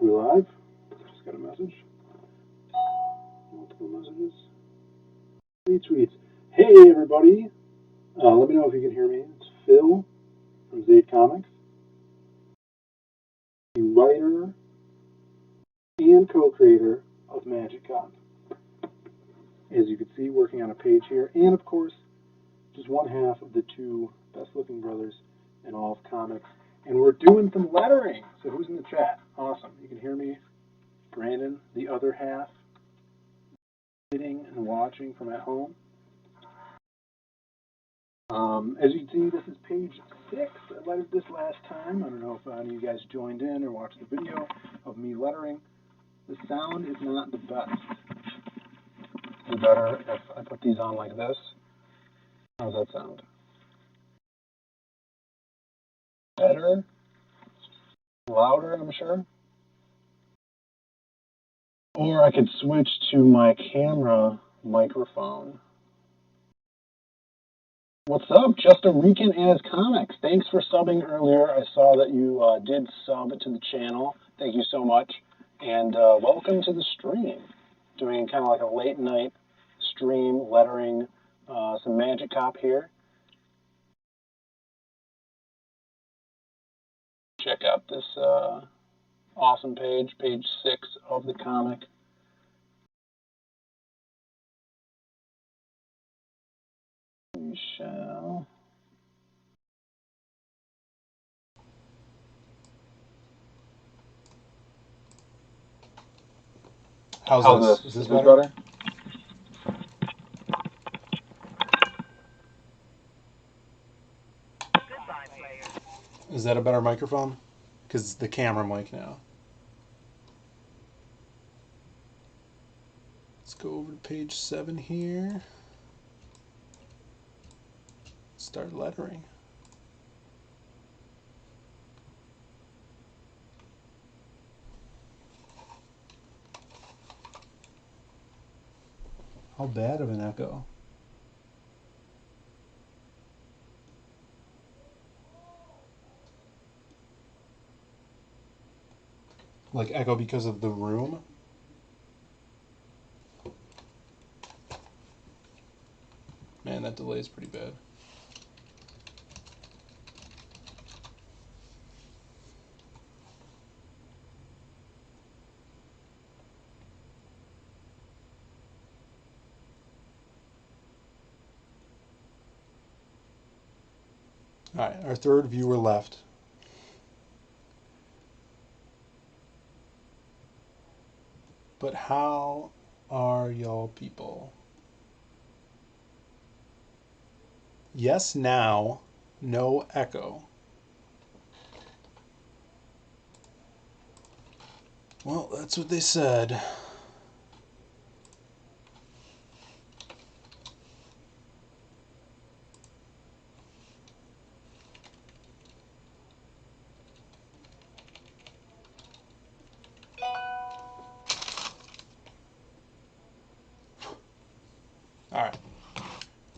We live? Just got a message. Multiple messages. Retweets. Hey everybody. Let me know if you can hear me. It's Phil from Zade Comics, the writer and co-creator of Magic Con. As you can see, working on a page here, and of course, just one half of the two best-looking brothers in all of comics. And we're doing some lettering. So who's in the chat? Awesome. You can hear me. Brandon, the other half, sitting and watching from at home. As you can see, this is page 6. I lettered this last time. I don't know if any of you guys joined in or watched the video of me lettering. The sound is not the best. It's better if I put these on like this. How's that sound? Better? Louder, I'm sure? Or I could switch to my camera microphone. What's up, Justin Rican and his comics? Thanks for subbing earlier. I saw that you did sub to the channel. Thank you so much. And welcome to the stream. Doing kind of like a late night stream, lettering some Magic Cop here. Check out this awesome page, page 6 of the comic. We shall. How's this? Is this better? Is that a better microphone? Because it's the camera mic now. Let's go over to page 7 here. Start lettering. How bad of an echo? Like echo because of the room? Man, that delay is pretty bad. All right, our third viewer left. But how are y'all people? Yes, now, no echo. Well, that's what they said. All right.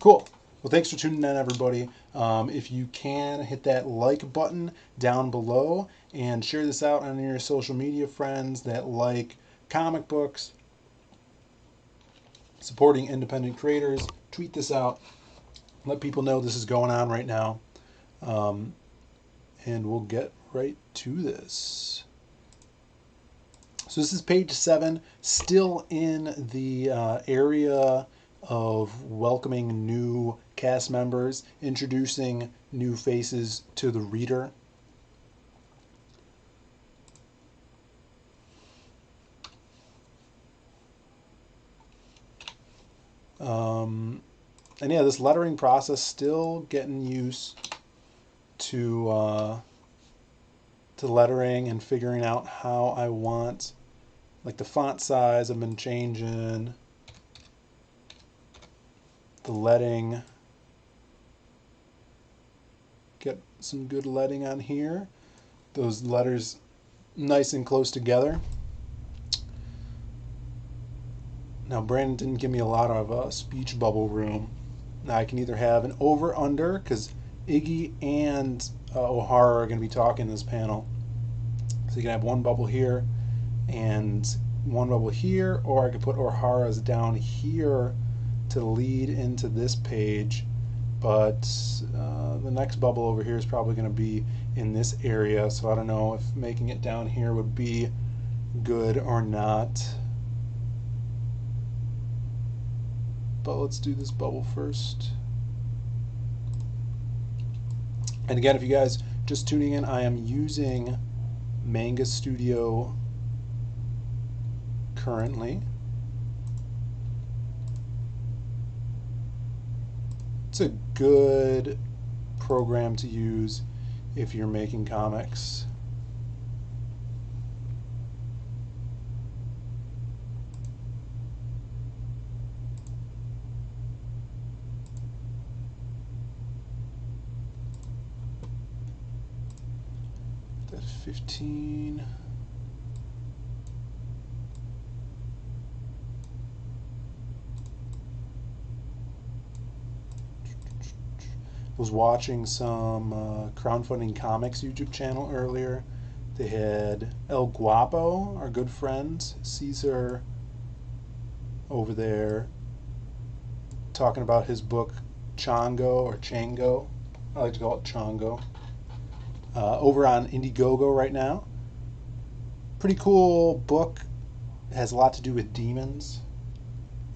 Cool. Well, thanks for tuning in, everybody. If you can, hit that like button down below and share this out on your social media friends that like comic books, supporting independent creators. Tweet this out. Let people know this is going on right now. And we'll get right to this. So this is page 7, still in the area of welcoming new cast members, introducing new faces to the reader. And yeah, this lettering process, still getting used to lettering and figuring out how I want, like the font size I've been changing, the leading, get some good leading on here, those letters nice and close together. Now Brandon didn't give me a lot of speech bubble room. Now I can either have an over-under, because Iggy and O'Hara are going to be talking in this panel. So you can have one bubble here and one bubble here, or I could put O'Hara's down here to lead into this page, but the next bubble over here is probably going to be in this area, so I don't know if making it down here would be good or not. But let's do this bubble first. And again, if you guys just tuning in, I am using Manga Studio currently. It's a good program to use if you're making comics. That's 15. Was watching some crowdfunding comics YouTube channel earlier. They had El Guapo, our good friend Caesar, over there talking about his book Chongo or Chango. I like to call it Chongo. Over on Indiegogo right now. Pretty cool book. It has a lot to do with demons.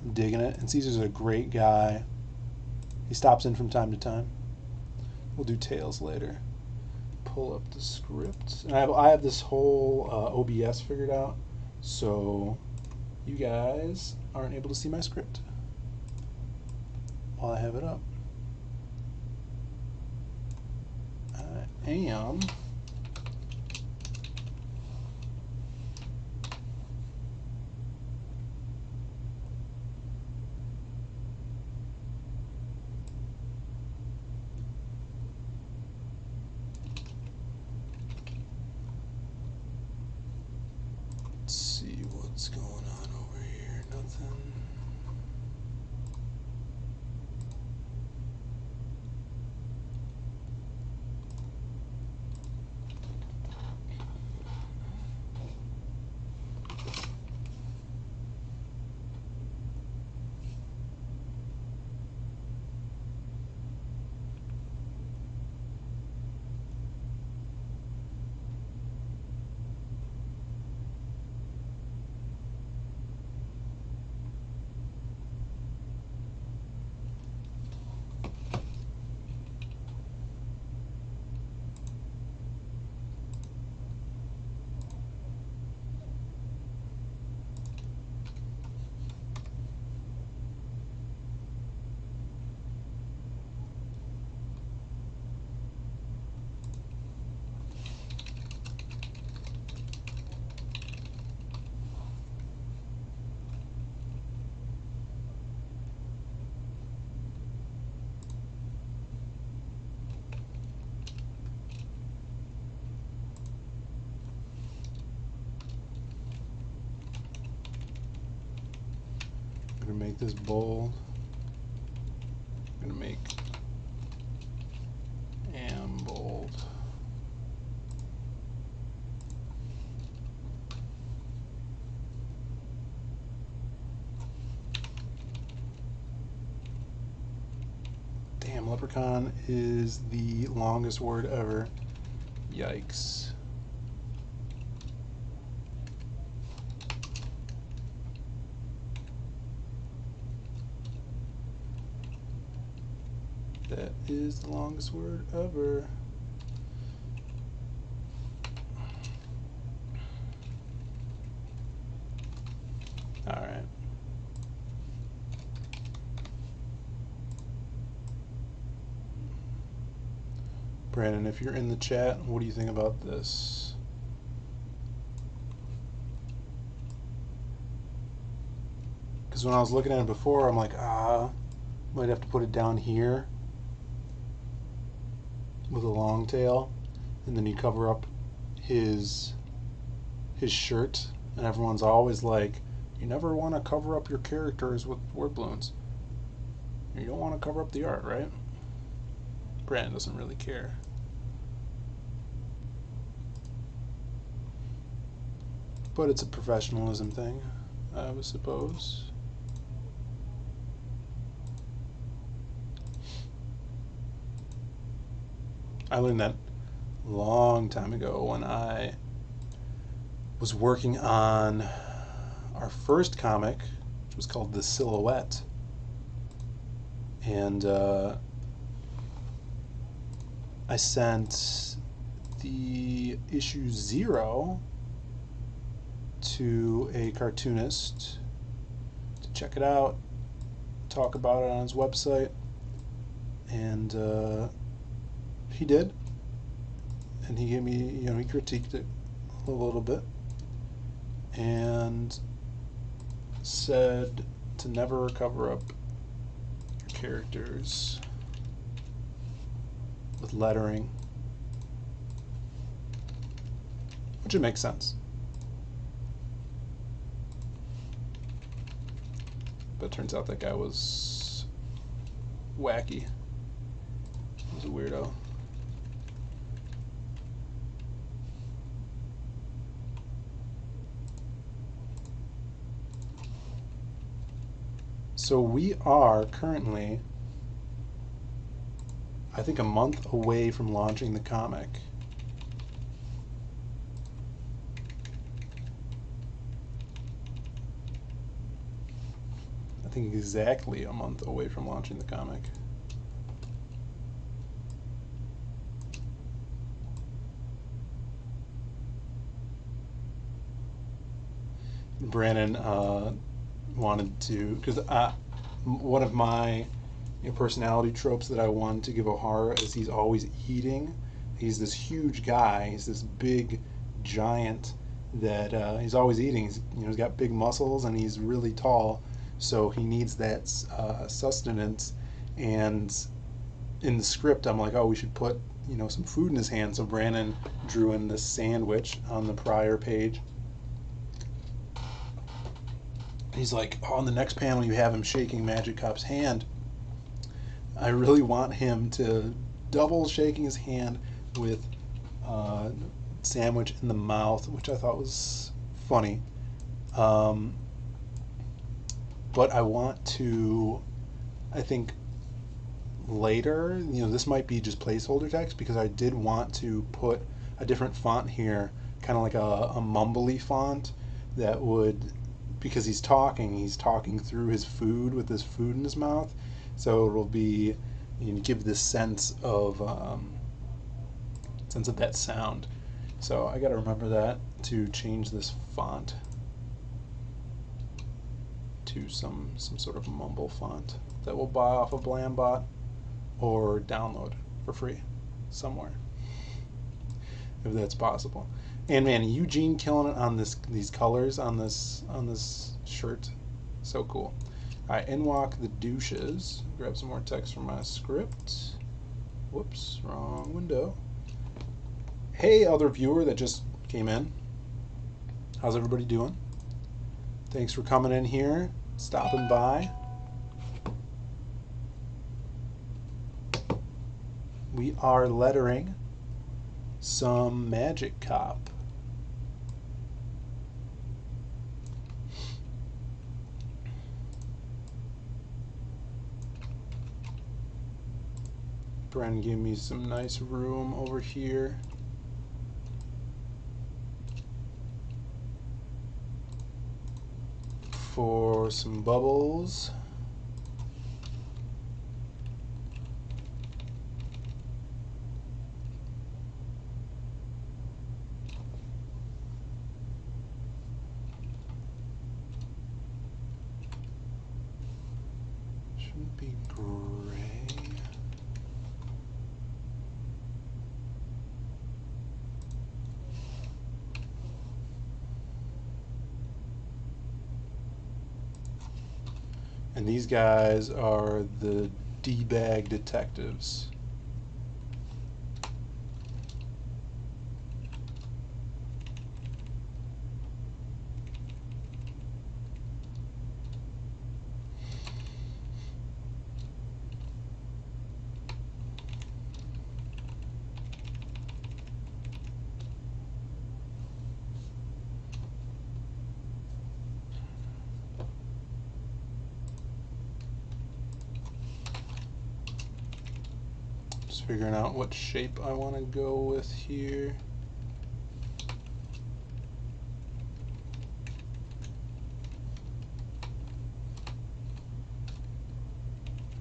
I'm digging it. And Caesar's a great guy. He stops in from time to time. We'll do Tales later. Pull up the script. And I have this whole OBS figured out, so you guys aren't able to see my script while I have it up. I am what's going on over here? Nothing. I'm gonna make this bold. I'm gonna make am bold. Damn, leprechaun is the longest word ever. Yikes. That is the longest word ever. All right. Brandon, if you're in the chat, what do you think about this? Because when I was looking at it before, I'm like, might have to put it down here with a long tail, and then you cover up his shirt, and everyone's always like, you never want to cover up your characters with word balloons. You don't want to cover up the art, right? Brandon doesn't really care. but it's a professionalism thing, I would suppose. I learned that a long time ago when I was working on our first comic, which was called The Silhouette. And I sent the issue 0 to a cartoonist to check it out, talk about it on his website, and he did. And he gave me, he critiqued it a little bit and said to never cover up your characters with lettering, which it makes sense. But it turns out that guy was wacky. He was a weirdo. So we are currently, I think, a month away from launching the comic. I think exactly a month away from launching the comic. Brandon wanted to, because one of my personality tropes that I wanted to give O'Hara is he's always eating. He's this huge guy. He's this big giant that he's always eating. He's got big muscles and he's really tall, so he needs that sustenance. And in the script, I'm like, oh, we should put some food in his hand. So Brandon drew in this sandwich on the prior page. He's like, oh, on the next panel you have him shaking Magic Cop's hand. I really want him to double shaking his hand with sandwich in the mouth, which I thought was funny. But I want to, I think later, this might be just placeholder text, because I did want to put a different font here, kind of like a mumbly font that would, because he's talking through his food with his food in his mouth, so it'll be, give this sense of that sound. So I got to remember that to change this font to some sort of mumble font that we'll buy off of Blambot or download for free somewhere, if that's possible. And man, Eugene killing it on these colors on this shirt, so cool. All right, Enwalk the douches. Grab some more text from my script. Whoops, wrong window. Hey, other viewer that just came in. How's everybody doing? Thanks for coming in here, stopping by. We are lettering some Magic Cop. Bren gave me some nice room over here. For some bubbles. Shouldn't be gray. And these guys are the D-bag detectives. figuring out what shape I want to go with here.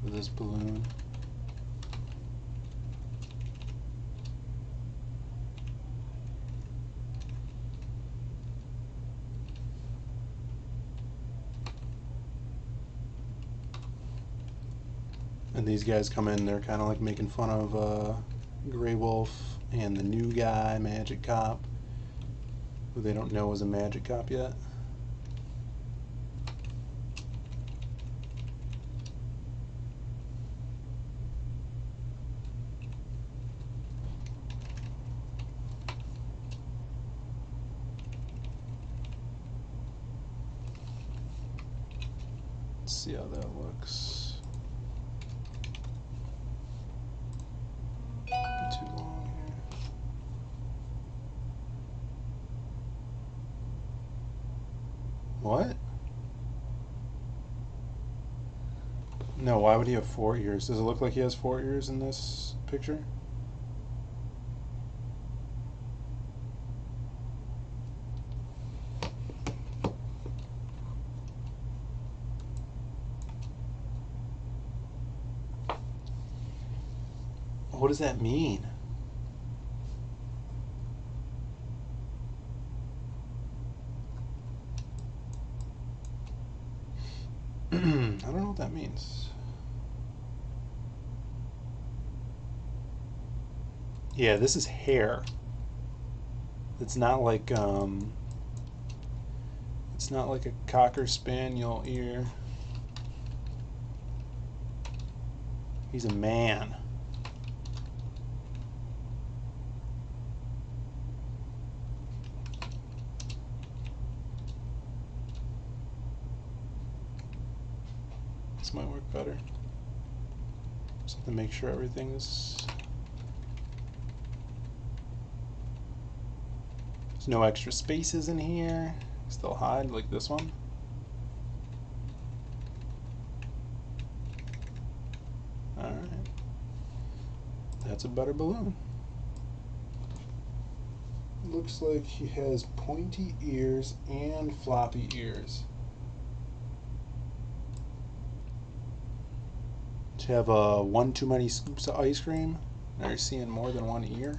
For this balloon. And these guys come in, they're kind of like making fun of Grey Wolf and the new guy, Magic Cop, who they don't know is a Magic Cop yet. Let's see how that looks. Too long here. What? No, why would he have 4 ears? Does it look like he has 4 ears in this picture? What does that mean? I don't know what that means. Yeah, this is hair. It's not like a Cocker Spaniel ear. He's a man. This might work better. Just have to make sure everything's... There's no extra spaces in here. Still hide like this one. Alright. That's a better balloon. Looks like he has pointy ears and floppy ears. To have one too many scoops of ice cream. Now you're seeing more than one ear.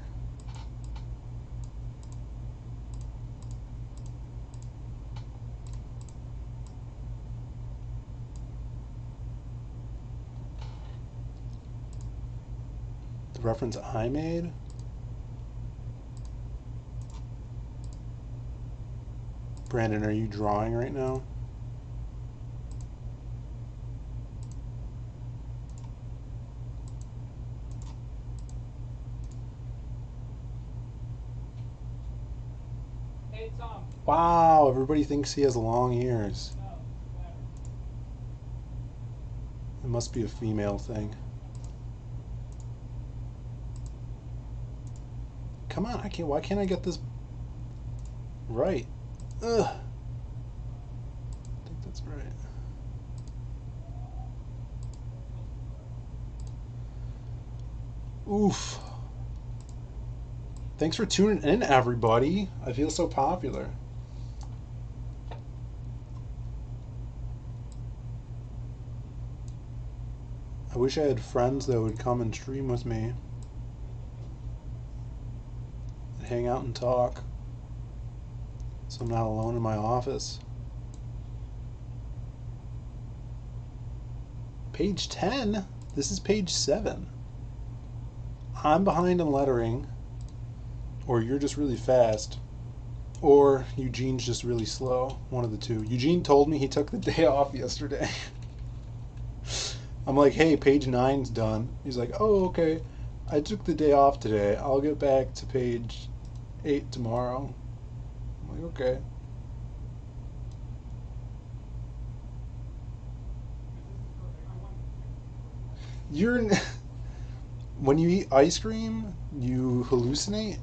The reference I made. Brandon, are you drawing right now? Hey, Tom. Wow, everybody thinks he has long ears. No, whatever. It must be a female thing. Come on, I can't. Why can't I get this right? Ugh. I think that's right. Oof. Thanks for tuning in, everybody. I feel so popular. I wish I had friends that would come and stream with me. And hang out and talk. So I'm not alone in my office. Page 10? This is page 7. I'm behind in lettering, or you're just really fast, or Eugene's just really slow. One of the two. Eugene told me he took the day off yesterday. I'm like, hey, page 9's done. He's like, oh, okay. I took the day off today. I'll get back to page 8 tomorrow. I'm like, okay. You're... When you eat ice cream, you hallucinate.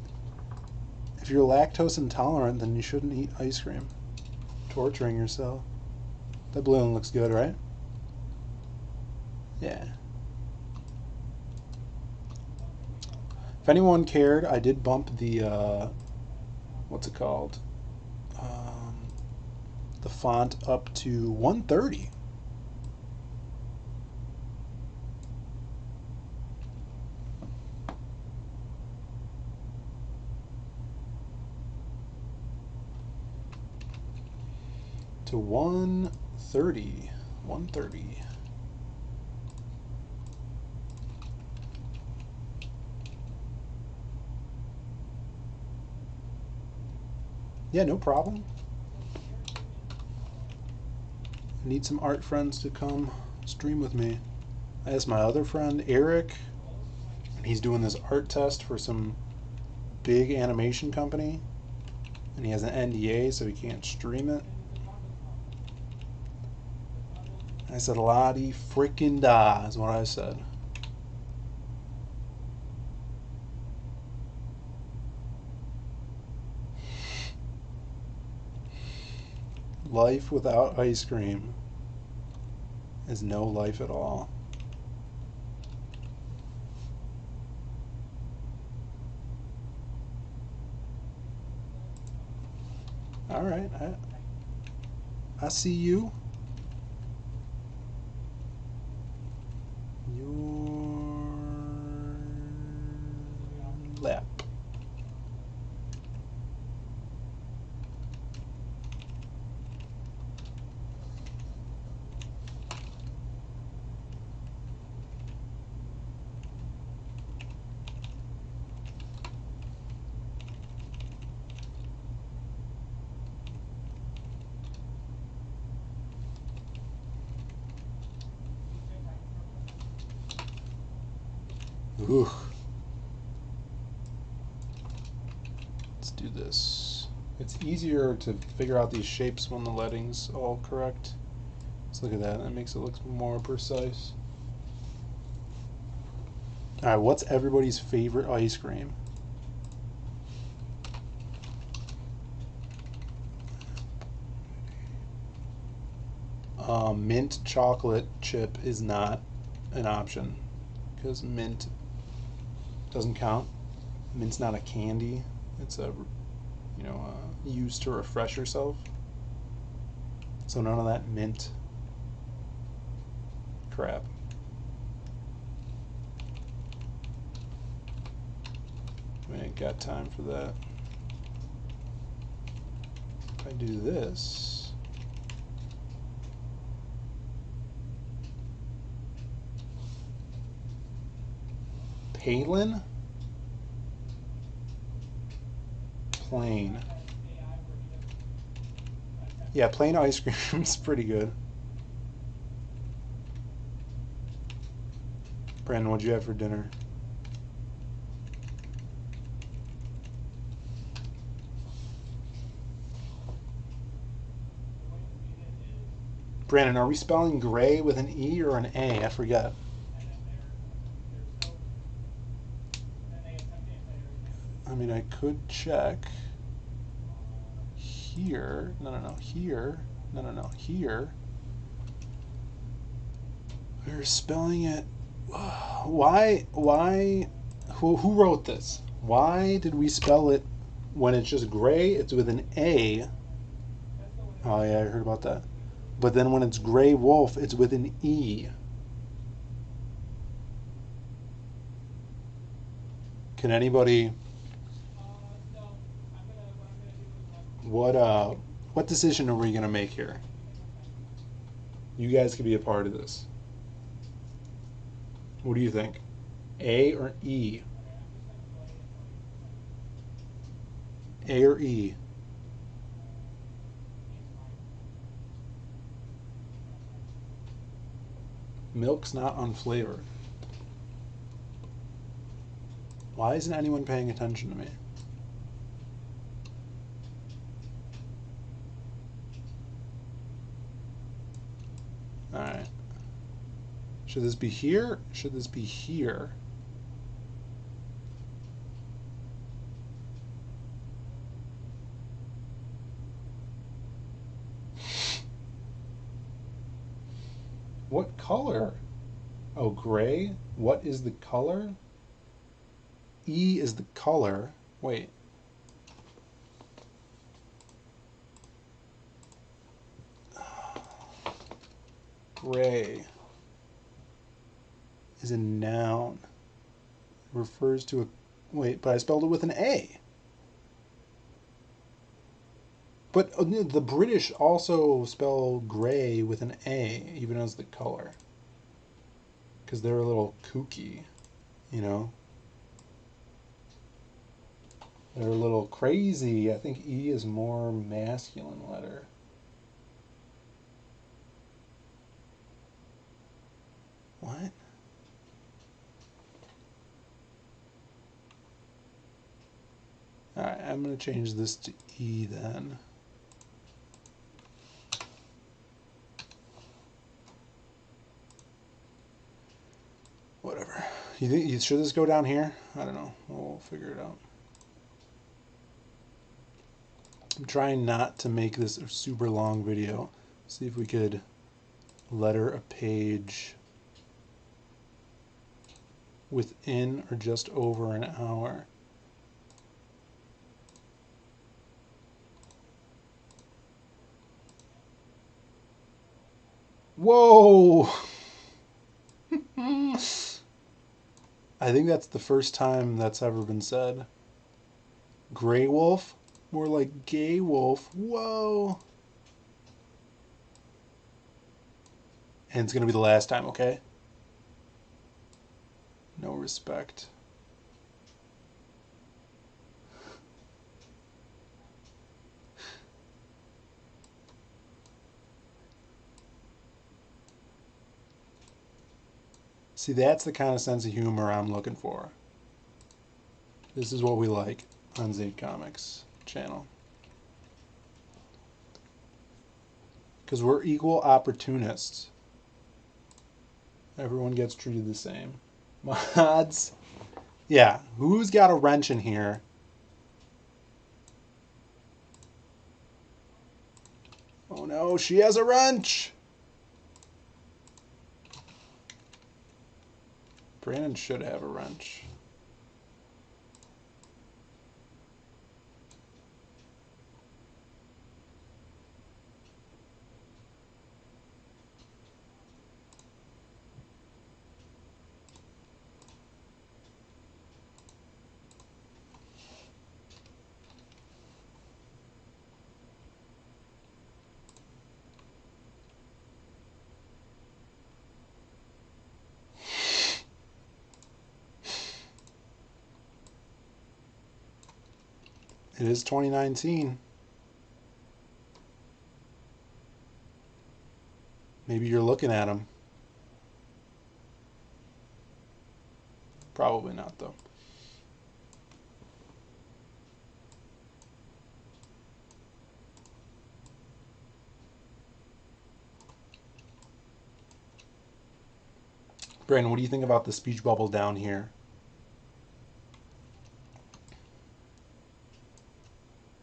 If you're lactose intolerant, then you shouldn't eat ice cream. Torturing yourself. That balloon looks good, right? Yeah. If anyone cared, I did bump the what's it called? The font up to 130. To 130. 130. Yeah, no problem. I need some art friends to come stream with me. I asked my other friend, Eric, and he's doing this art test for some big animation company, and he has an NDA, so he can't stream it. I said, "La-di freaking da," is what I said. Life without ice cream is no life at all. All right, I see you. Your lap. Ooh. Let's do this. It's easier to figure out these shapes when the lighting's all correct. Let's look at that. That makes it look more precise. All right, what's everybody's favorite ice cream? Mint chocolate chip is not an option because mint doesn't count. Mint's not a candy. It's a, used to refresh yourself. So none of that mint crap. We ain't got time for that. If I do this, Palin? Plain. Yeah, plain ice cream is pretty good. Brandon, what'd you have for dinner? Brandon, are we spelling gray with an E or an A? I forget. I mean, I could check. Here. No. Here. No. Here. We're spelling it. Why? Who wrote this? Why did we spell it when it's just gray? It's with an A. Oh, yeah, I heard about that. But then when it's gray wolf, it's with an E. Can anybody. What decision are we going to make here? You guys could be a part of this. What do you think? A or E? A or E? Milk's not unflavored. Why isn't anyone paying attention to me? Alright. Should this be here? Should this be here? What color? Oh, gray? What is the color? E is the color. Wait. Gray is a noun. It refers to a... Wait, but I spelled it with an A. But the British also spell gray with an A, even as the color. Because they're a little kooky, you know? They're a little crazy. I think E is more masculine letter. What? Alright, I'm going to change this to E then. Whatever. Should this go down here? I don't know. We'll figure it out. I'm trying not to make this a super long video. See if we could letter a page within or just over an hour. Whoa! I think that's the first time that's ever been said. Gray wolf? More like gay wolf. Whoa! And it's gonna be the last time, okay? No respect. See, that's the kind of sense of humor I'm looking for. This is what we like on Zade Comics channel. Because we're equal opportunists. Everyone gets treated the same. Mods. Yeah, who's got a wrench in here? Oh no, she has a wrench! Brandon should have a wrench. It is 2019. Maybe you're looking at him. Probably not, though. Brandon, what do you think about the speech bubble down here?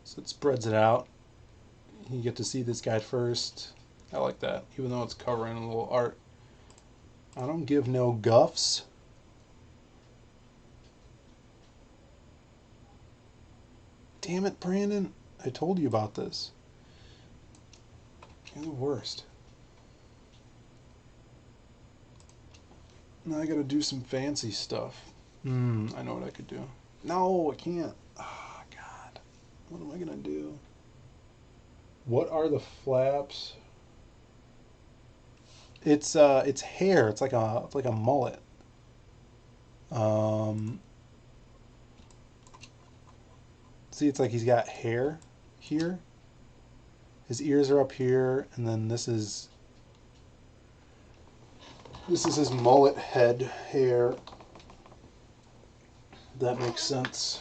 So it spreads it out. You get to see this guy first. I like that, even though it's covering a little art. I don't give no guffs. Damn it, Brandon. I told you about this. You're the worst. Now I gotta do some fancy stuff. I know what I could do. No, I can't. Oh, God. What am I gonna do? What are the flaps? It's hair. It's like a mullet. See, it's like he's got hair here. His ears are up here, and then this is his mullet head hair. That makes sense.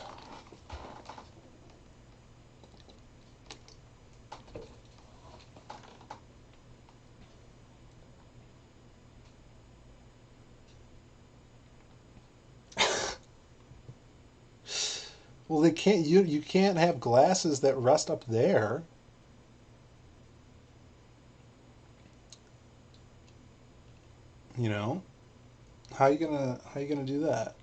Well, they can't. You can't have glasses that rest up there. You know, how you gonna do that?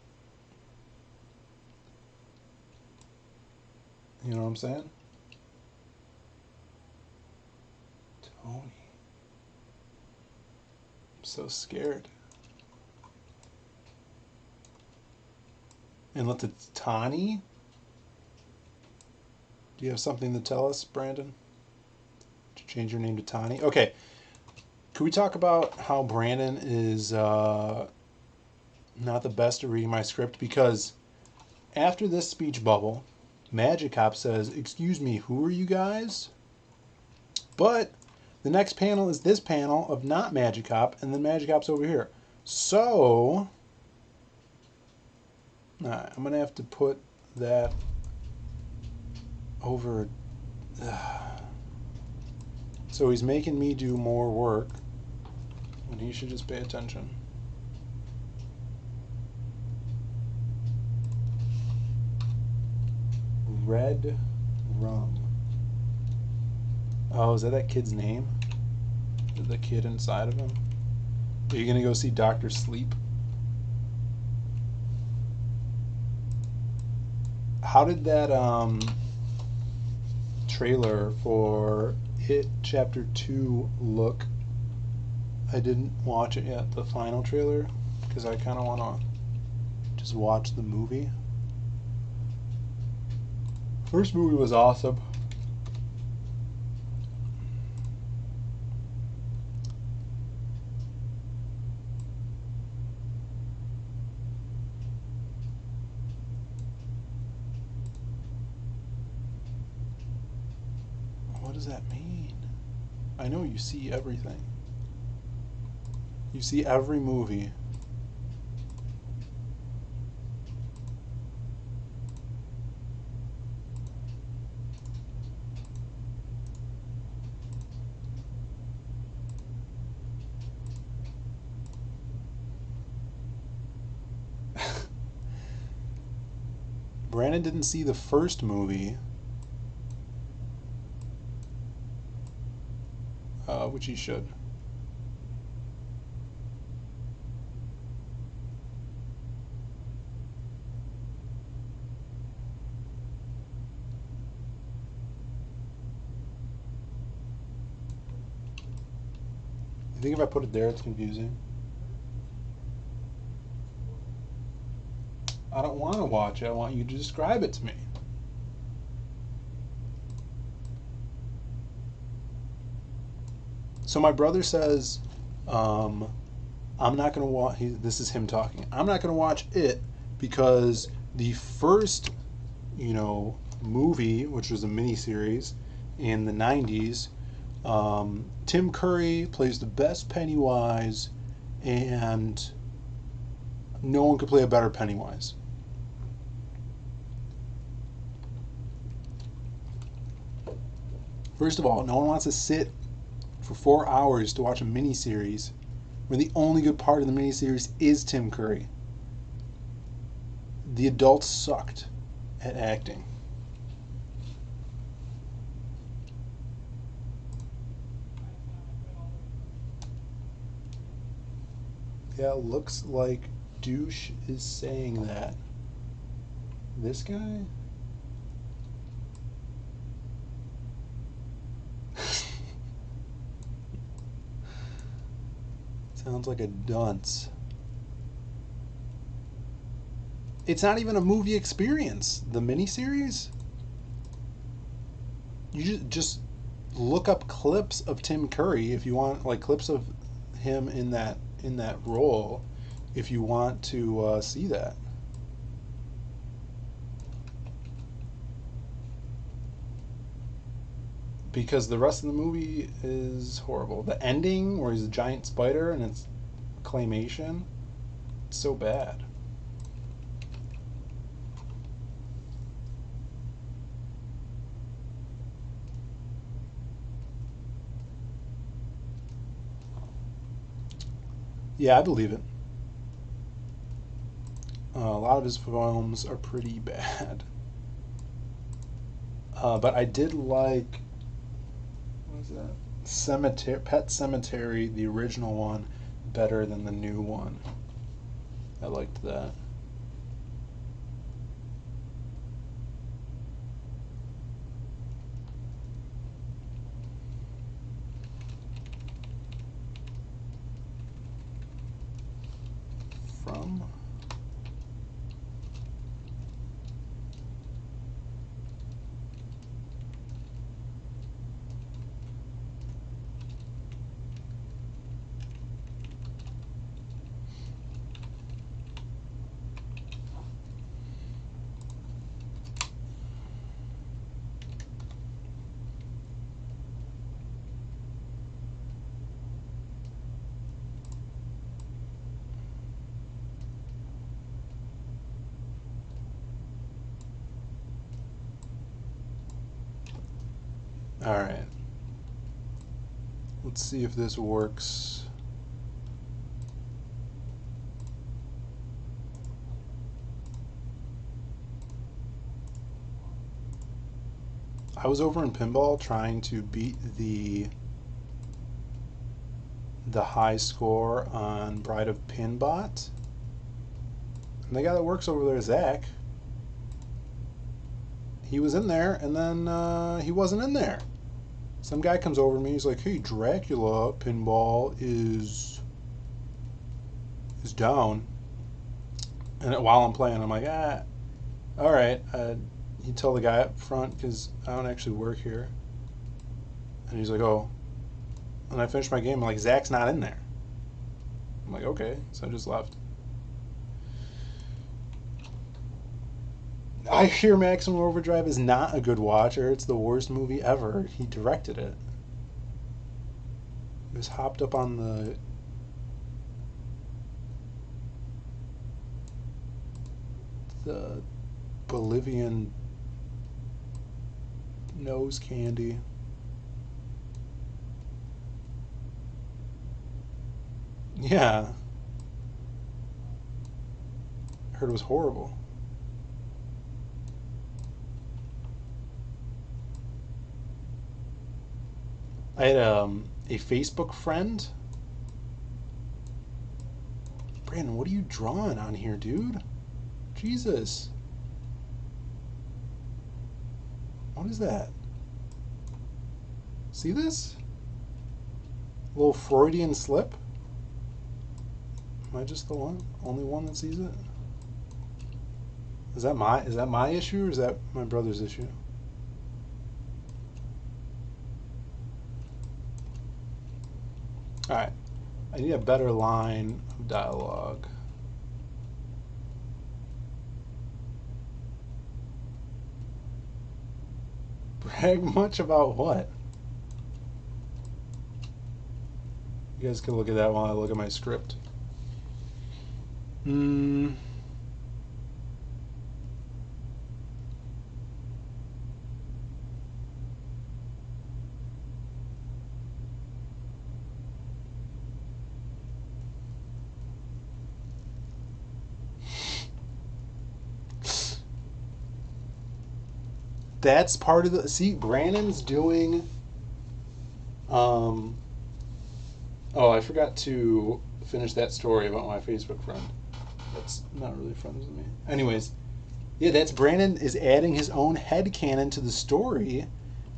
You know what I'm saying? Tony. I'm so scared. Unless it's Tani? Do you have something to tell us, Brandon? To change your name to Tani? Okay. Could we talk about how Brandon is not the best at reading my script? Because after this speech bubble, Magic Cop says, "Excuse me, who are you guys?" But the next panel is this panel of not Magic Cop, and then Magic Cop's over here. So, I'm going to have to put that over. So he's making me do more work when he should just pay attention. Red Rum. Oh, is that kid's name? The kid inside of him? Are you gonna go see Dr. Sleep? How did that trailer for It Chapter 2 look? I didn't watch it yet, the final trailer, because I kind of want to just watch the movie. First movie was awesome. What does that mean? I know you see everything. You see every movie. Brandon didn't see the first movie, which he should. I think if I put it there, it's confusing. I don't want to watch it. I want you to describe it to me. So my brother says, I'm not going to watch. This is him talking. I'm not going to watch it because the first, movie, which was a miniseries in the '90s, Tim Curry plays the best Pennywise, and no one could play a better Pennywise. First of all, no one wants to sit for 4 hours to watch a miniseries where the only good part of the miniseries is Tim Curry. The adults sucked at acting. Yeah, it looks like Douche is saying that. This guy? Sounds like a dunce. It's not even a movie experience. The miniseries? You just look up clips of Tim Curry if you want, like clips of him in that role, if you want to see that. Because the rest of the movie is horrible. The ending, where he's a giant spider and it's claymation, it's so bad. Yeah, I believe it. A lot of his films are pretty bad. But I did like, what was that? Pet Cemetery, the original one, better than the new one. I liked that. Alright. Let's see if this works. I was over in pinball trying to beat the high score on Bride of Pinbot. And the guy that works over there, Zach, he was in there, and then he wasn't in there. Some guy comes over to me, he's like, hey, Dracula Pinball is down. And while I'm playing, I'm like, all right. You tell the guy up front, because I don't actually work here. And he's like, oh. And I finished my game, I'm like, Zach's not in there. I'm like, okay. So I just left. I hear Maximum Overdrive is not a good watch, or it's the worst movie ever. He directed it. He was hopped up on the Bolivian nose candy. Yeah. I heard it was horrible. I had a Facebook friend. Brandon, what are you drawing on here, dude? Jesus. What is that? See this? A little Freudian slip? Am I just the only one that sees it? Is that my issue, or is that my brother's issue? Alright. I need a better line of dialogue. Brag much about what? You guys can look at that while I look at my script. That's part of the... See, Brandon's doing... Oh, I forgot to finish that story about my Facebook friend. That's not really friends with me. Anyways, yeah, that's Brandon is adding his own headcanon to the story.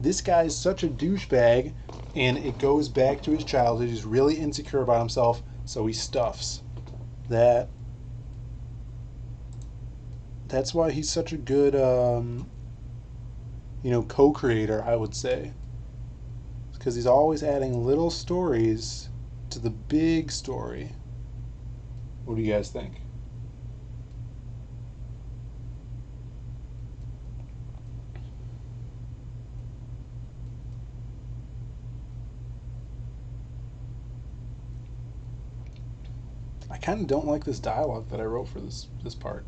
This guy's such a douchebag, and it goes back to his childhood. He's really insecure about himself, so he stuffs. That's why he's such a good, co-creator, I would say. Because he's always adding little stories to the big story. What do you guys think? I kind of don't like this dialogue that I wrote for this part.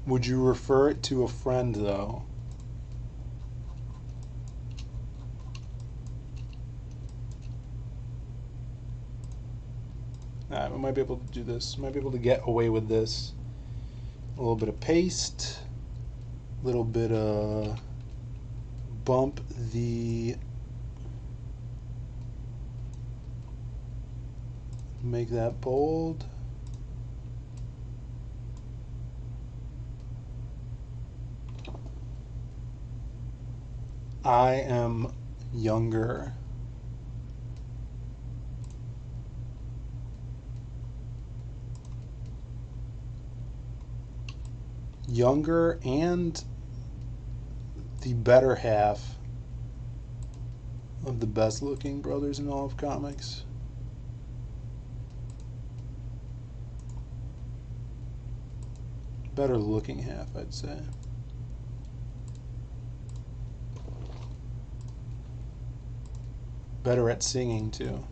Would you refer it to a friend, though? I might be able to do this. Might be able to get away with this. A little bit of paste. A little bit of bump the... Make that bold. I am younger. Younger and the better half of the best looking brothers in all of comics. Better looking half, I'd say. better at singing too.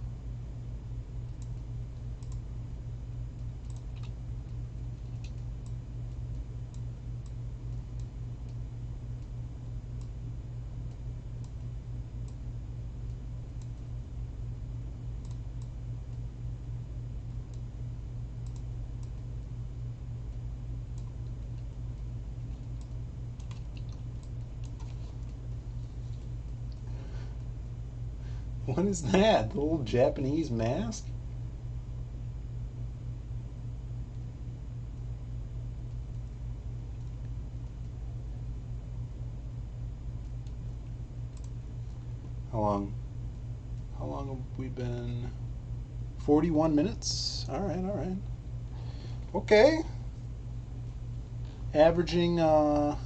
What is that? The little Japanese mask? How long? How long have we been? 41 minutes? All right, all right. Okay. Averaging 4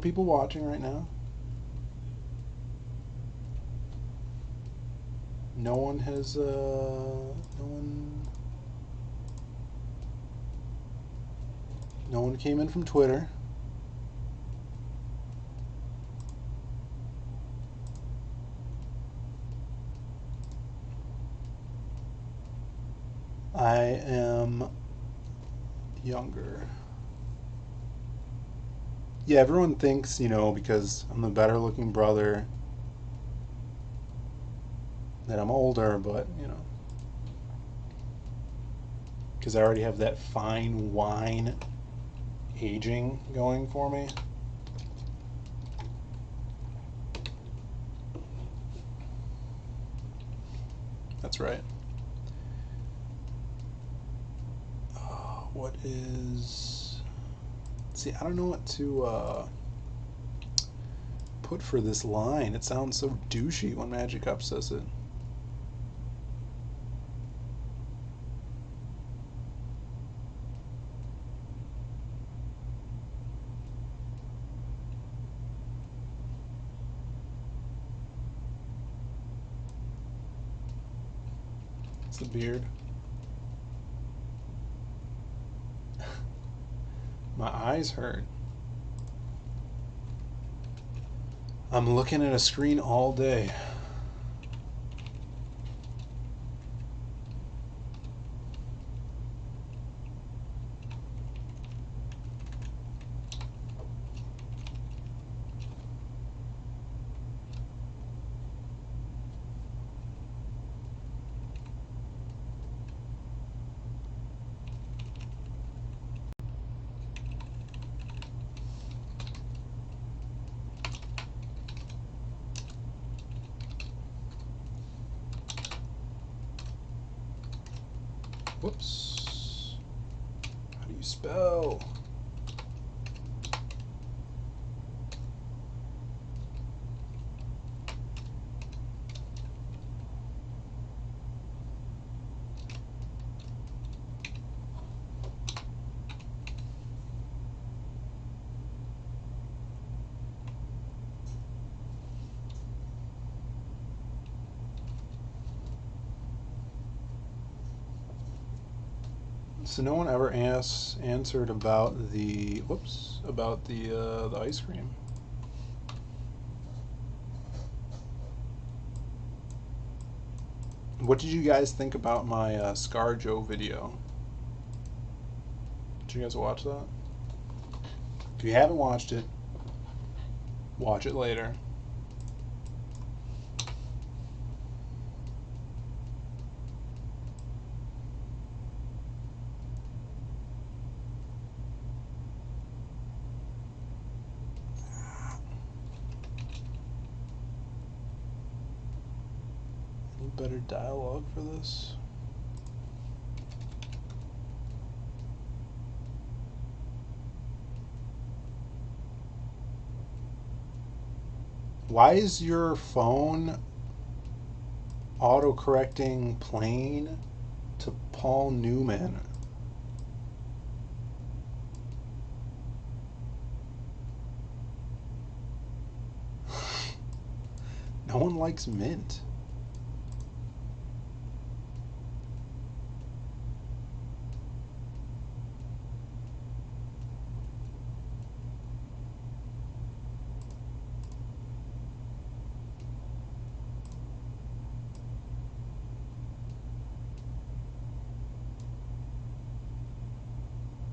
people watching right now. No one has, no one came in from Twitter. I am younger. Yeah, everyone thinks, because I'm the better looking brother, that I'm older, but, because I already have that fine wine aging going for me. That's right. What is... See, I don't know what to put for this line. It sounds so douchey when Magic Up says it. It's the beard. My eyes hurt. I'm looking at a screen all day. Whoops. How do you spell? So no one ever answered about the the ice cream. What did you guys think about my ScarJo video? Did you guys watch that? If you haven't watched it, watch it later. Any better dialogue for this? Why is your phone auto-correcting plane to Paul Newman? No one likes mint.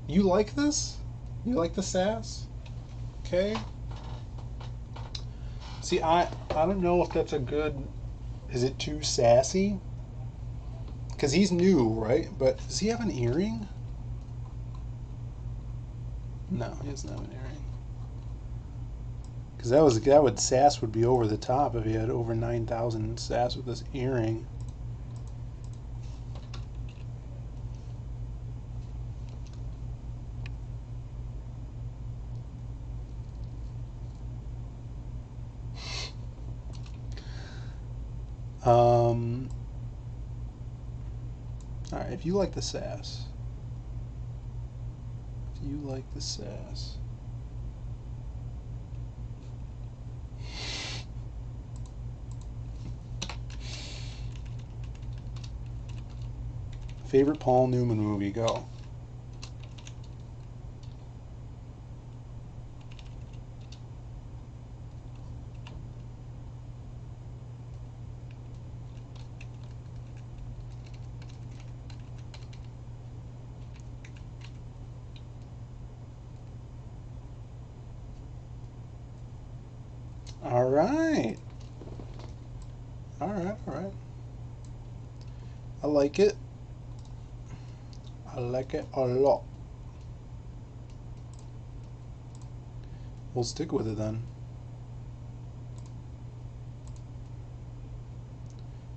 You like this? You like the sass? Okay. See, I don't know if that's a good. Is it too sassy? Because he's new, right? But does he have an earring? No, he doesn't have an earring. Because that would sass would be over the top if he had over 9,000 sass with this earring. Um. All right, if you like the sass, if you like the sass. Favorite Paul Newman movie? Go. All right. All right. All right. I like it. I like it a lot. We'll stick with it then.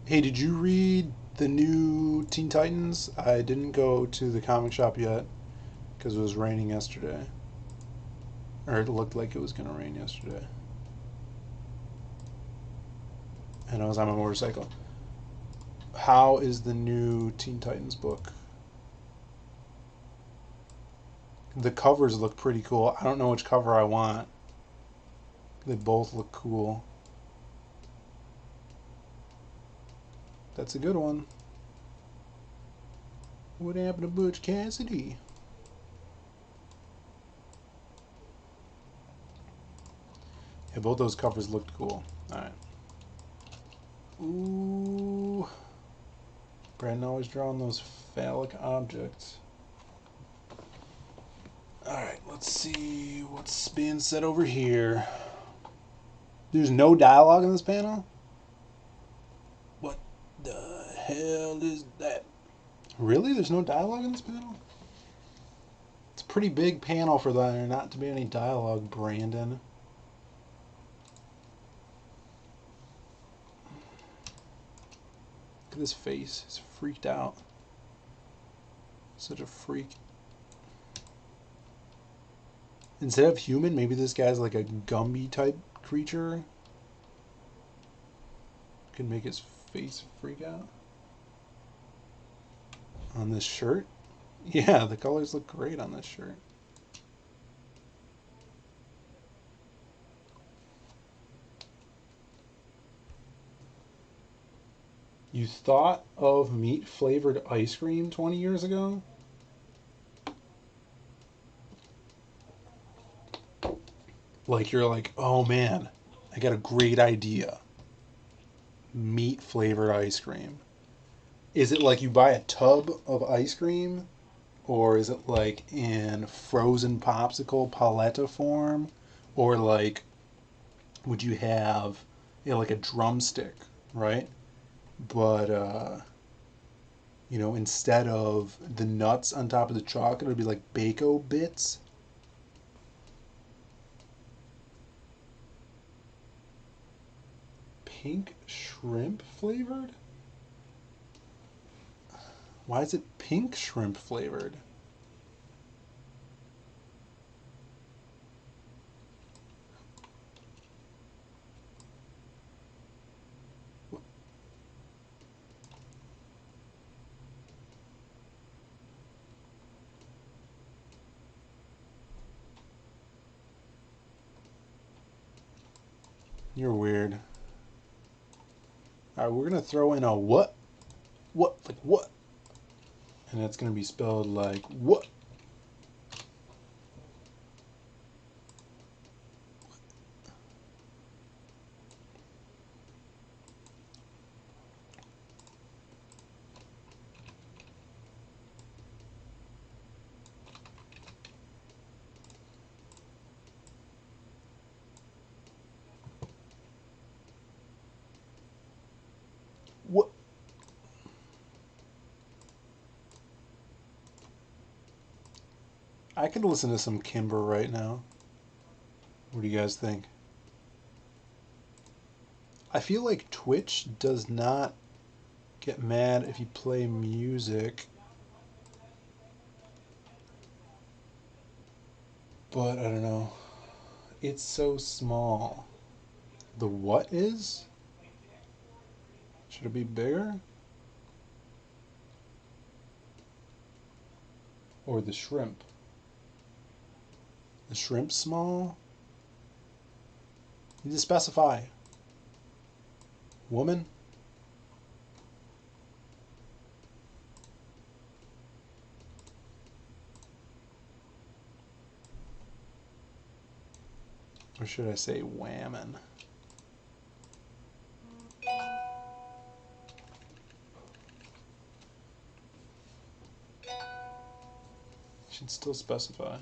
Hey, did you read the new Teen Titans? I didn't go to the comic shop yet because it was raining yesterday. Or it looked like it was going to rain yesterday. And I was on my motorcycle. How is the new Teen Titans book? The covers look pretty cool. I don't know which cover I want. They both look cool. That's a good one. What happened to Butch Cassidy? Yeah, both those covers looked cool. Alright. Ooh. Brandon always drawing those phallic objects. Alright, let's see what's being said over here. There's no dialogue in this panel? What the hell is that? Really? There's no dialogue in this panel? It's a pretty big panel for there not to be any dialogue, Brandon. Look at his face. He's freaked out. Such a freak. Instead of human, maybe this guy's like a Gumby type creature. Could make his face freak out. On this shirt? Yeah, the colors look great on this shirt. You thought of meat flavored ice cream 20 years ago? Like you're like, oh man, I got a great idea. Meat flavored ice cream. Is it like you buy a tub of ice cream? Or is it like in frozen popsicle paletta form? Or like, would you have, like a drumstick, right? But, instead of the nuts on top of the chocolate, it would be like Bako bits. Pink shrimp flavored? Why is it pink shrimp flavored? You're weird. Alright, we're gonna throw in a what? What? Like what? And it's gonna be spelled like what? I could listen to some Kimber right now. What do you guys think? I feel like Twitch does not get mad if you play music. But I don't know. It's so small. The what is? Should it be bigger? Or the shrimp? The shrimp small? You need to specify. Woman? Or should I say whammon? Should still specify.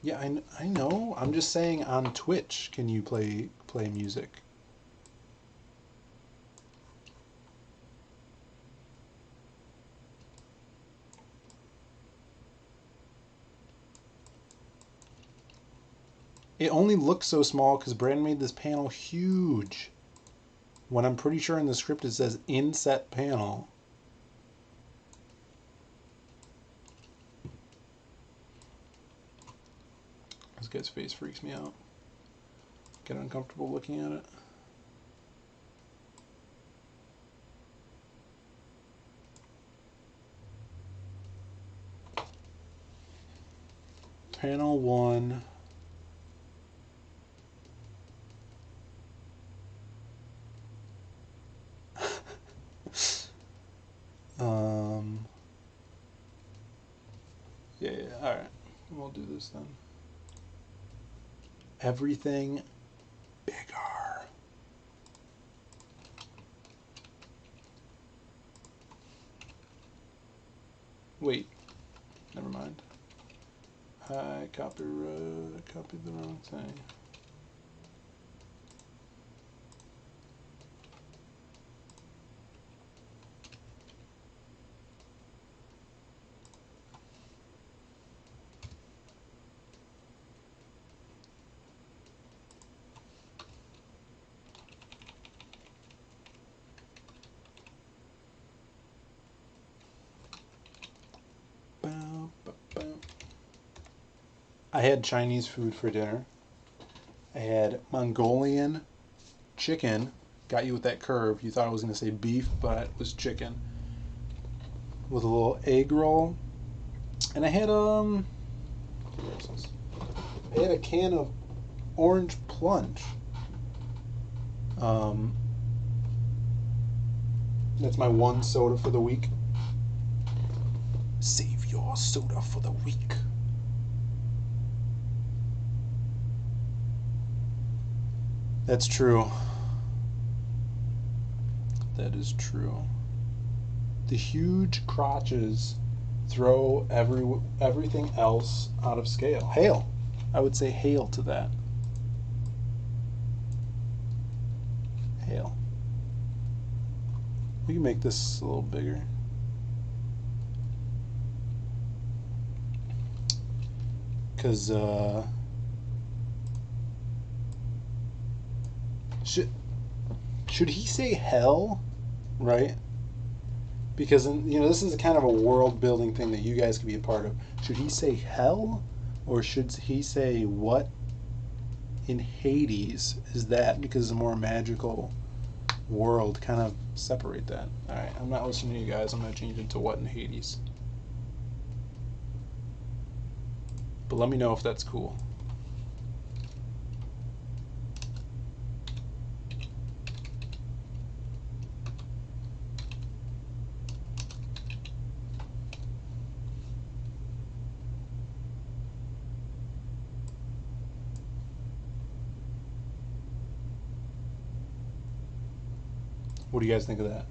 Yeah, I know. I'm just saying on Twitch, can you play music? It only looks so small because Brandon made this panel huge. When I'm pretty sure in the script it says inset panel. This guy's face freaks me out. Get uncomfortable looking at it. Panel 1. Yeah, alright. We'll do this then. Everything bigger. Wait. Never mind. I copied the wrong thing. I had Chinese food for dinner. I had Mongolian chicken. Got you with that curve. You thought I was going to say beef, but it was chicken. With a little egg roll. And I had a can of orange plunge. That's my one soda for the week. Save your soda for the week. That's true. That is true. The huge crotches throw everything else out of scale. Hail. I would say hail to that. Hail. We can make this a little bigger. Because, should he say hell, right? Because, this is kind of a world building thing that you guys can be a part of. Should he say hell, or should he say what in Hades is that? Because it's a more magical world. Kind of separate that. Alright, I'm not listening to you guys. I'm going to change it to what in Hades. But let me know if that's cool. What do you guys think of that?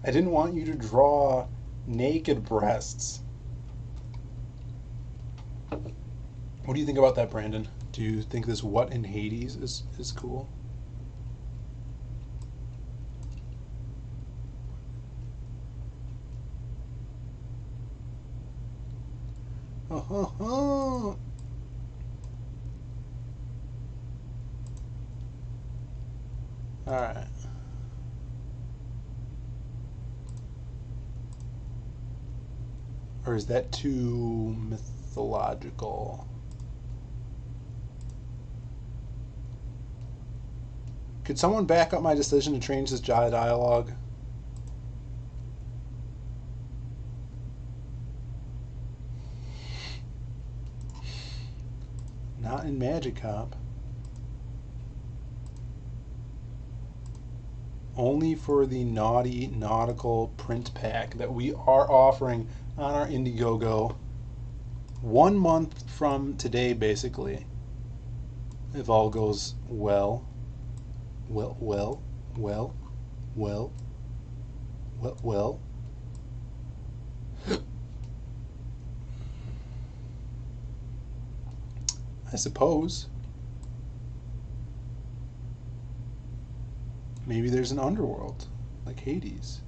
I didn't want you to draw naked breasts. What do you think about that, Brandon? Do you think this What in Hades is cool? Oh. Alright. Or is that too mythological? Could someone back up my decision to change this dialogue? Not in Magikarp. Only for the Naughty Nautical print pack that we are offering on our Indiegogo 1 month from today, basically. If all goes well. Well. I suppose. Maybe there's an underworld, like Hades.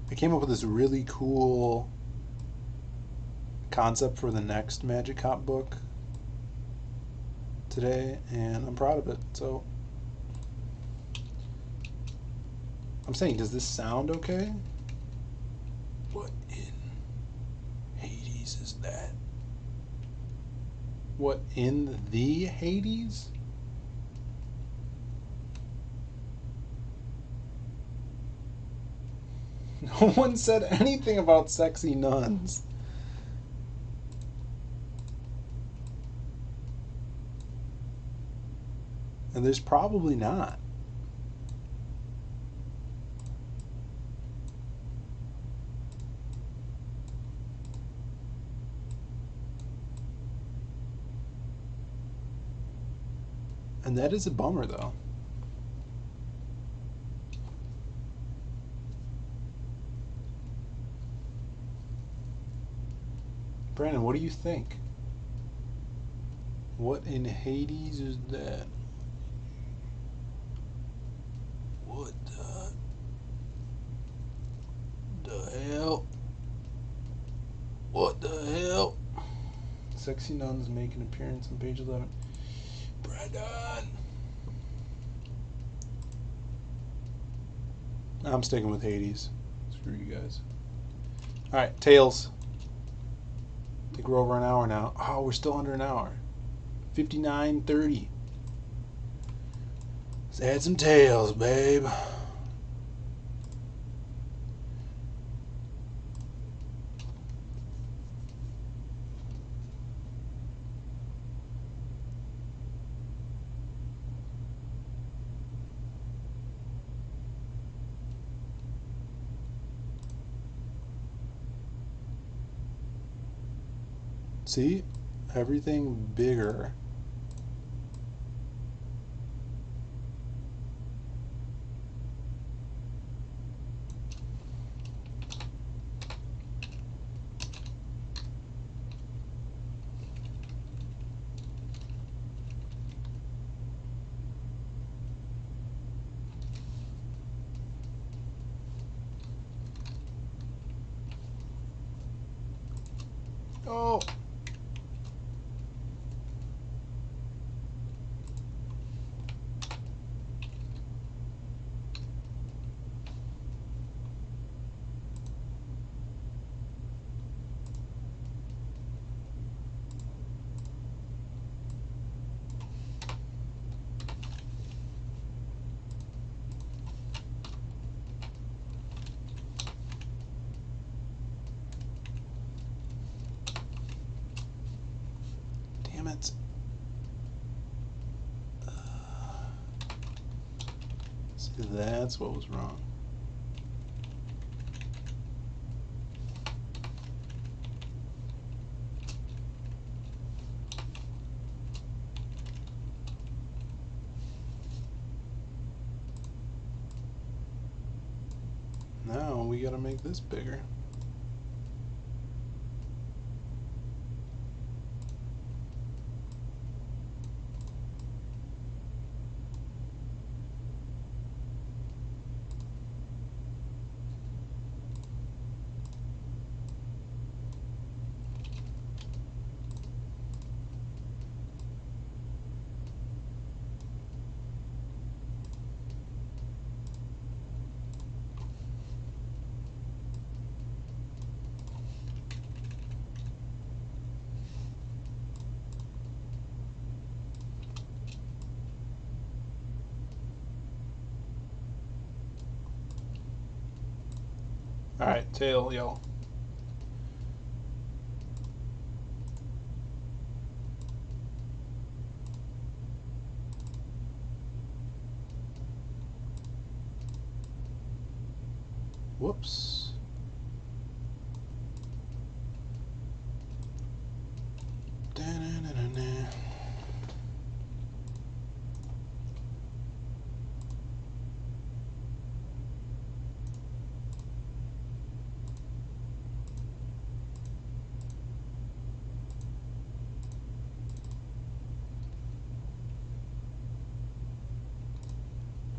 I came up with this really cool concept for the next Magikarp book today, and I'm proud of it. So, I'm saying, does this sound okay? What in Hades is that? What in the Hades? No one said anything about sexy nuns. And there's probably not. And that is a bummer, though. Brandon, what do you think? What in Hades is that? What the hell? What the hell? Sexy nuns make an appearance on page 11. Brandon! I'm sticking with Hades. Screw you guys. Alright, Tails. I think we're over an hour now. Oh, we're still under an hour. 59:30. Let's add some Tails, babe. See? Everything bigger. Oh! Damn it. See, that's what was wrong. Now we gotta make this bigger. Alright, tail, y'all. Whoops. Da-na-na-na-na.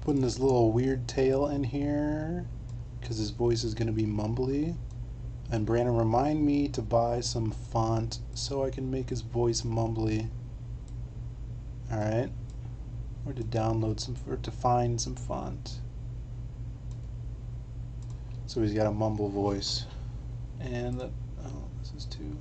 Putting this little weird tail in here because his voice is going to be mumbly. And Brandon, remind me to buy some font so I can make his voice mumbly. Alright. Or to download some, or to find some font. So he's got a mumble voice. And the, oh, this is too.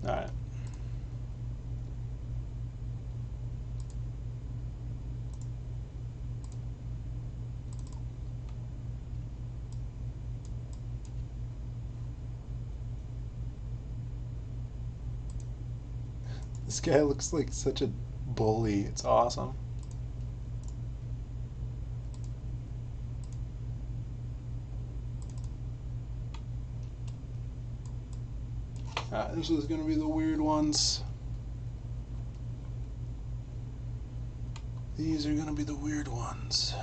Alright. This guy looks like such a bully. It's awesome. This is going to be the weird ones. These are going to be the weird ones.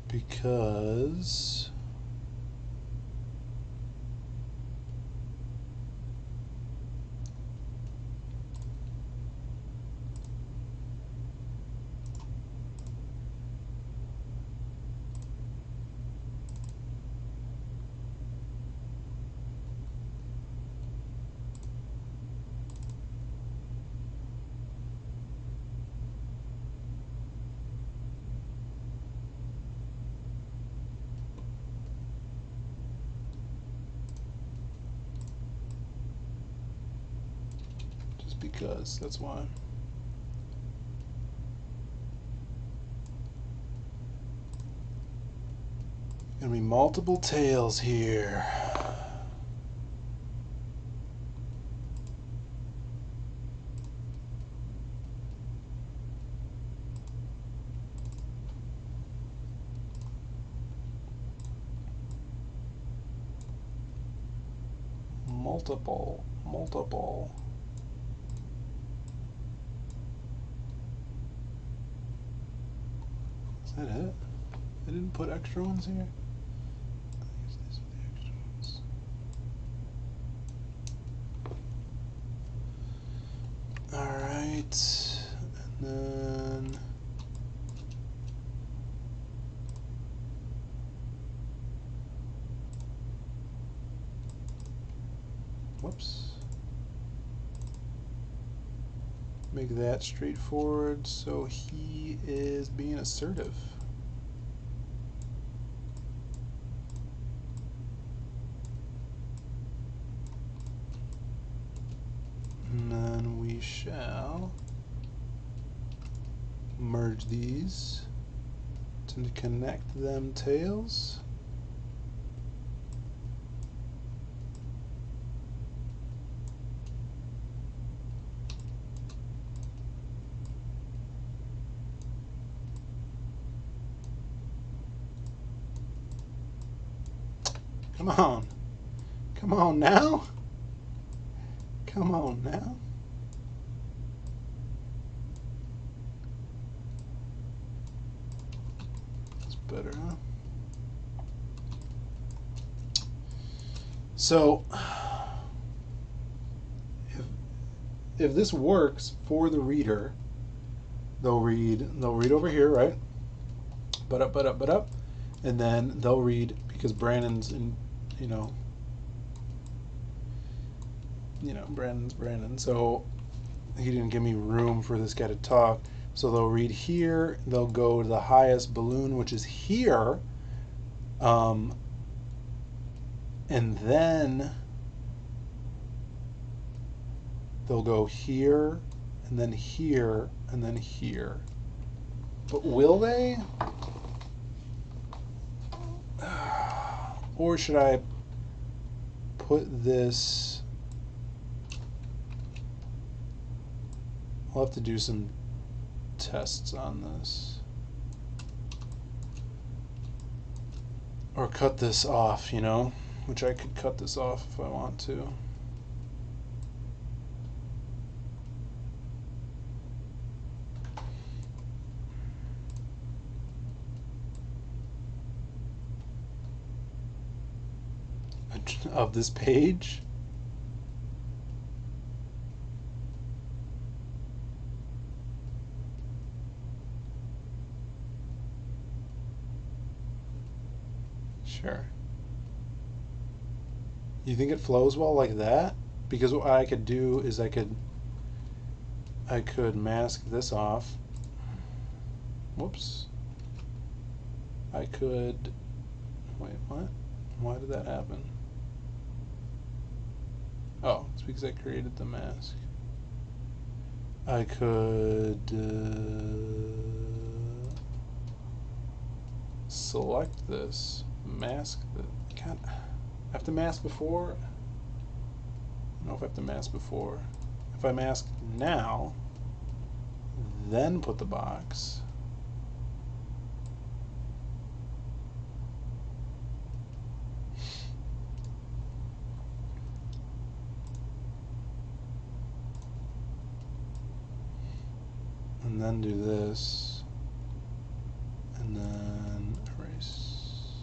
Because that's why. Gonna be multiple tails here. Multiple. Is that it? I didn't put extra ones here? I guess these are the extra ones. Alright. And then whoops. Make that straightforward so he is being assertive. And then we shall merge these to and connect them tails. Come on. Come on now. Come on now. That's better, huh? So if this works for the reader, they'll read over here, right? But up, and then they'll read because Brandon's in, Brandon's Brandon. So he didn't give me room for this guy to talk. So they'll read here. They'll go to the highest balloon, which is here, and then they'll go here, and then here, and then here. But will they? Or should I put this? I'll have to do some tests on this. Or cut this off, which I could cut this off if I want to. Of this page. Sure. You think it flows well like that? Because what I could do is I could mask this off. Whoops. I could, wait, what? Why did that happen? Oh, it's because I created the mask. I could select this, mask the. God, I have to mask before. I don't know if I have to mask before. If I mask now, then put the box. And then do this, and then erase.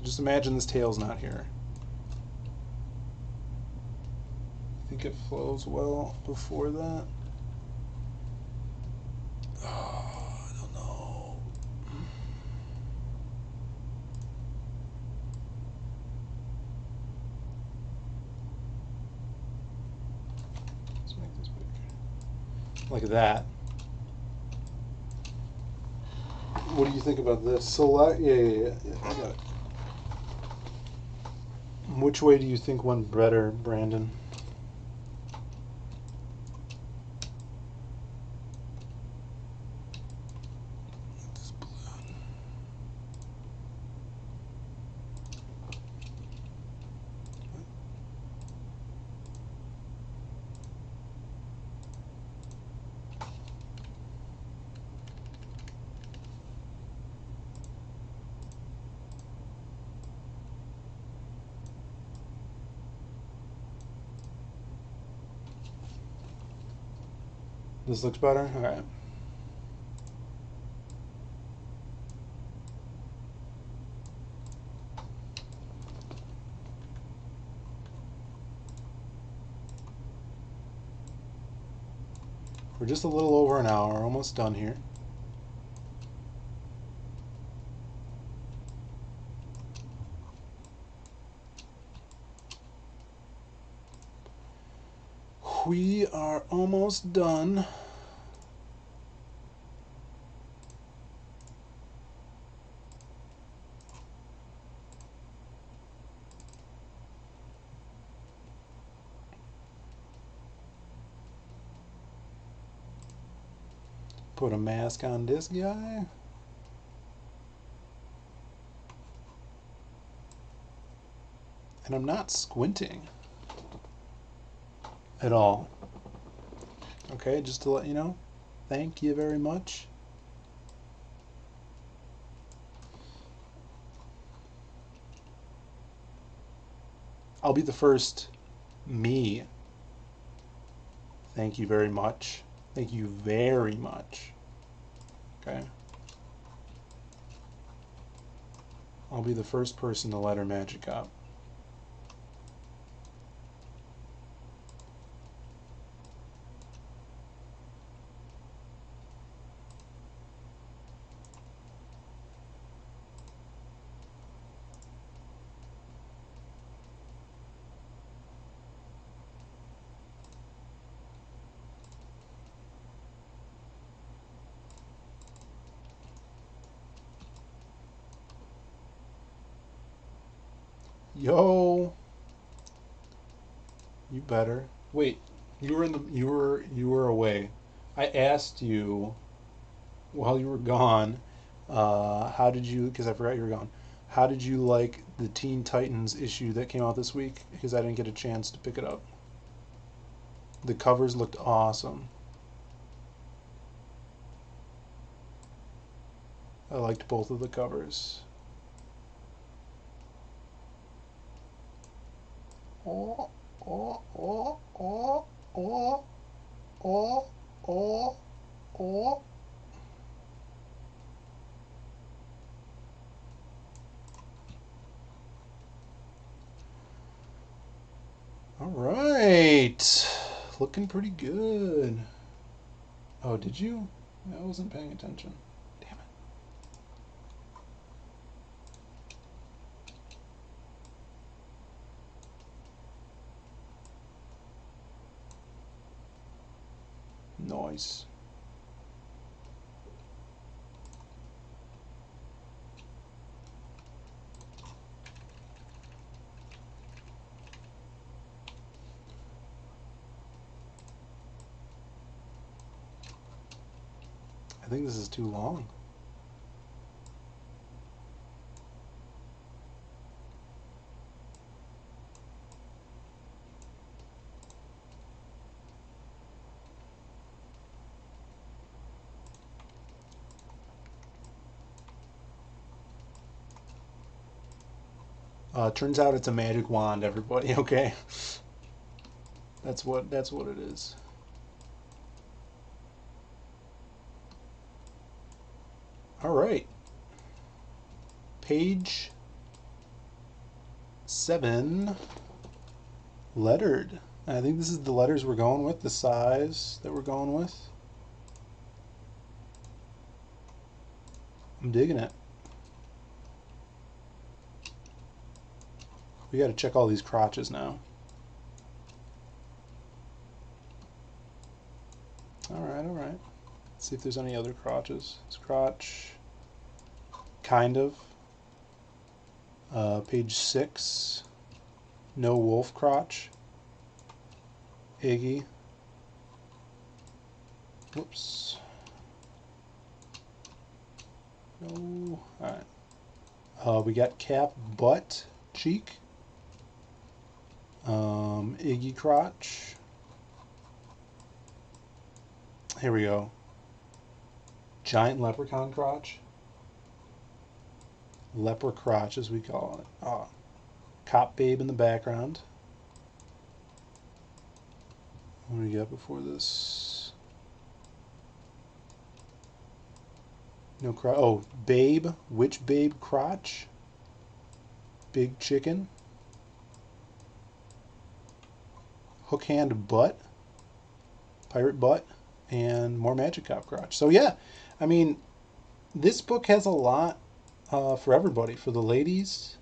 Just imagine this tail's not here. I think it flows well before that. Oh, I don't know. Let's make this bigger. Like that. What do you think about this? Select, yeah, I got it. Which way do you think went better, Brandon? This balloon. This looks better? All right. We're just a little over an hour, almost done here. We are almost done. Put a mask on this guy. And I'm not squinting at all. Okay, just to let you know. Thank you very much. I'll be the first me. Thank you very much. Thank you very much. Okay. I'll be the first person to let her magic up. Yo, you better. Wait, you were away. I asked you while you were gone, how did you, because I forgot you were gone, how did you like the Teen Titans issue that came out this week? Because I didn't get a chance to pick it up. The covers looked awesome. I liked both of the covers. Oh, oh, oh, oh, oh, oh, oh, oh. All right. Looking pretty good. Oh, did you? I wasn't paying attention. Damn it. Nice. I think this is too long. Turns out it's a magic wand, everybody. Okay, that's what it is. All right, page 7, lettered. I think this is the letters we're going with, the size that we're going with. I'm digging it. We got to check all these crotches now. All right, all right. Let's see if there's any other crotches. This crotch, kind of. Page 6, no wolf crotch. Iggy. Whoops. No. All right. We got cap, butt, cheek. Iggy crotch. Here we go. Giant leprechaun crotch. Leper crotch, as we call it. Cop babe in the background. What do we got before this? No crotch. Oh, babe. Which babe crotch? Big chicken. Hook hand butt. Pirate butt. And more Magic Cop crotch. So yeah, I mean, this book has a lot for everybody. For the ladies,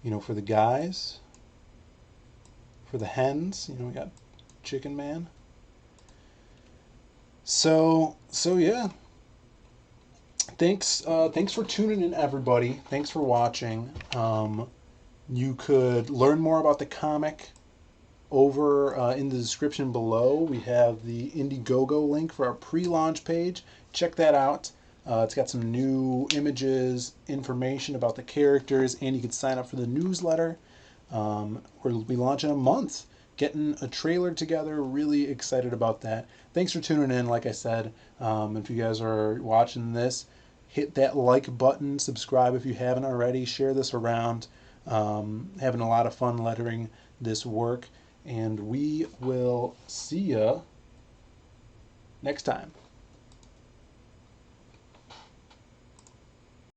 you know, for the guys, for the hens. You know, we got Chicken Man. So yeah. Thanks for tuning in, everybody. Thanks for watching. You could learn more about the comic Over in the description below, we have the Indiegogo link for our pre-launch page. Check that out. It's got some new images, information about the characters, and you can sign up for the newsletter. We'll be launching a month, getting a trailer together. Really excited about that. Thanks for tuning in. Like I said, if you guys are watching this, hit that like button, subscribe if you haven't already, share this around. Having a lot of fun lettering this work, and we will see you next time.